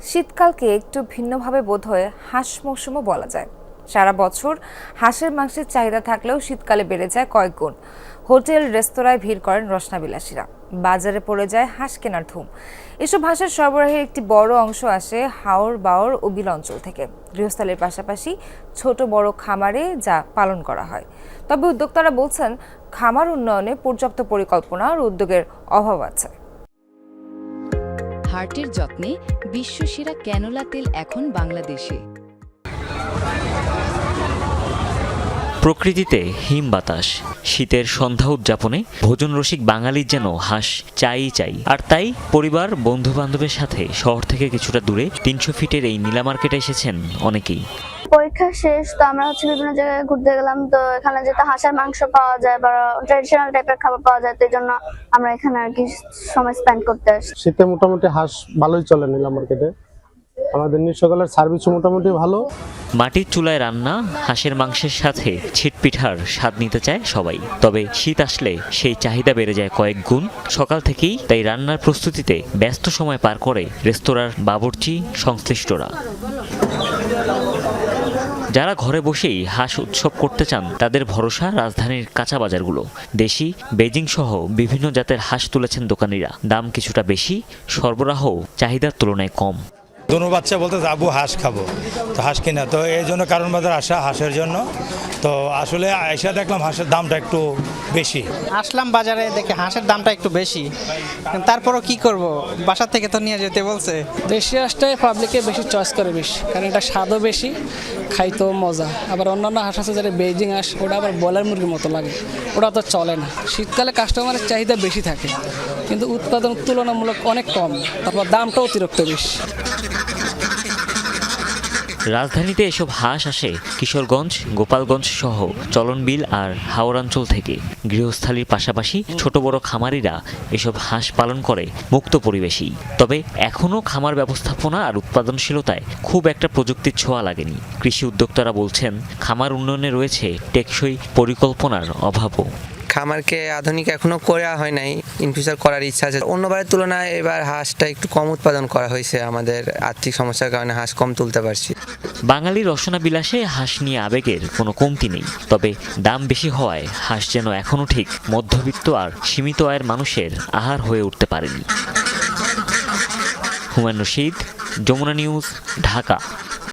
শীতকালকে একটু ভিন্নভাবে বোধহয় হাঁস মৌসুমও বলা যায়। সারা বছর হাঁসের মাংসের চাহিদা থাকলেও শীতকালে বেড়ে যায় কয়েক গুণ। হোটেল রেস্তোরাঁয় ভিড় করেন রসনাবিলাসীরা, বাজারে পড়ে যায় হাঁস কেনার ধুম। এসব হাঁসের সরবরাহের একটি বড় অংশ আসে হাওর, বাওর ও বিল অঞ্চল থেকে। গৃহস্থালির পাশাপাশি ছোট বড় খামারে যা পালন করা হয়। তবে উদ্যোক্তারা বলছেন, খামার উন্নয়নে পর্যাপ্ত পরিকল্পনা আর উদ্যোগের অভাব আছে। হার্টের যত্নে বিশ্বসেরা ক্যানোলা তেল এখন বাংলাদেশে। প্রকৃতিতে হিম বাতাস, শীতের সন্ধ্যা উদযাপনে ভোজন রসিক বাঙালির যেন হাঁস চাই। আর তাই পরিবার বন্ধু বান্ধবের সাথে শহর থেকে কিছুটা দূরে ৩০০ ফিটের এই নীলা মার্কেটে এসেছেন অনেকেই। পরীক্ষা শেষ তো আমরা বিভিন্ন জায়গায় ঘুরতে গেলাম, তো এখানে যেটা হাঁসের মাংস পাওয়া যায় বা ট্রেডিশনাল টাইপের খাবার পাওয়া যায়, তো এই জন্য আমরা এখানে আর কি সময় স্পেন্ড করতে আসি। শীতে মোটামুটি হাঁস ভালোই চলে নীলা মার্কেটে। আমাদের সকালের সার্ভিসও মোটামুটি ভালো। মাটির চুলায় রান্না হাঁসের মাংসের সাথে ছিটপিঠার স্বাদ নিতে চায় সবাই। তবে শীত আসলে সেই চাহিদা বেড়ে যায় কয়েক গুণ। সকাল থেকেই তাই রান্নার প্রস্তুতিতে ব্যস্ত সময় পার করে রেস্তোরাঁর বাবুর্চি সংশ্লিষ্টরা। যারা ঘরে বসেই হাঁস উৎসব করতে চান তাদের ভরসা রাজধানীর কাঁচা বাজারগুলো। দেশি, বেজিং সহ বিভিন্ন জাতের হাঁস তুলেছেন দোকানিরা। দাম কিছুটা বেশি, সরবরাহ চাহিদার তুলনায় কম। দোনো বাচ্চা বলতে যাবো হাঁস খাবো, তো হাঁস কিনা, তো এই জন্য কারণ বাজার আসা হাঁসের জন্য। তো আসলে আইসা দেখলাম হাঁসের দামটা একটু বেশি। আসলাম বাজারে, দেখে হাঁসের দামটা একটু বেশি, তারপরও কি করব, বাসা থেকে তো নিয়ে যেতে বলছে। দেশি হাঁসটাই পাবলিকে বেশি চয়েস করে বেশি, কারণ এটা স্বাদও বেশি, খাইতেও মজা। আবার অন্যান্য হাঁস আছে যেটা বেজিং হাঁস, ওটা আবার ব্রয়লার মুরগির মতো লাগে, ওটা তো চলে না। শীতকালে কাস্টমারের চাহিদা বেশি থাকে, কিন্তু উৎপাদন তুলনামূলক অনেক কম, তারপর দামটাও অতিরিক্ত বেশি। রাজধানীতে এসব হাঁস আসে কিশোরগঞ্জ, গোপালগঞ্জ সহ চলনবিল আর হাওড়াঞ্চল থেকে। গৃহস্থালির পাশাপাশি ছোট বড় খামারিরা এসব হাঁস পালন করে মুক্ত পরিবেশেই। তবে এখনও খামার ব্যবস্থাপনা আর উৎপাদনশীলতায় খুব একটা প্রযুক্তির ছোঁয়া লাগেনি। কৃষি উদ্যোক্তারা বলছেন, খামার উন্নয়নে রয়েছে টেকসই পরিকল্পনার অভাবও। খামারকে আধুনিক এখনো করা হয় নাই, ইন ফিউচার করার ইচ্ছা আছে। অন্যবারের তুলনায় এবার হাঁসটা একটু কম উৎপাদন করা হয়েছে, আমাদের আর্থিক সমস্যার কারণে হাঁস কম তুলতে পারছি। বাঙালির রসনা বিলাসে হাঁস নিয়ে আবেগের কোনো কমতি নেই। তবে দাম বেশি হওয়ায় হাঁস যেন এখনও ঠিক মধ্যবিত্ত আর সীমিত আয়ের মানুষের আহার হয়ে উঠতে পারেনি। হুমায়ুন রশীদ, যমুনা নিউজ, ঢাকা।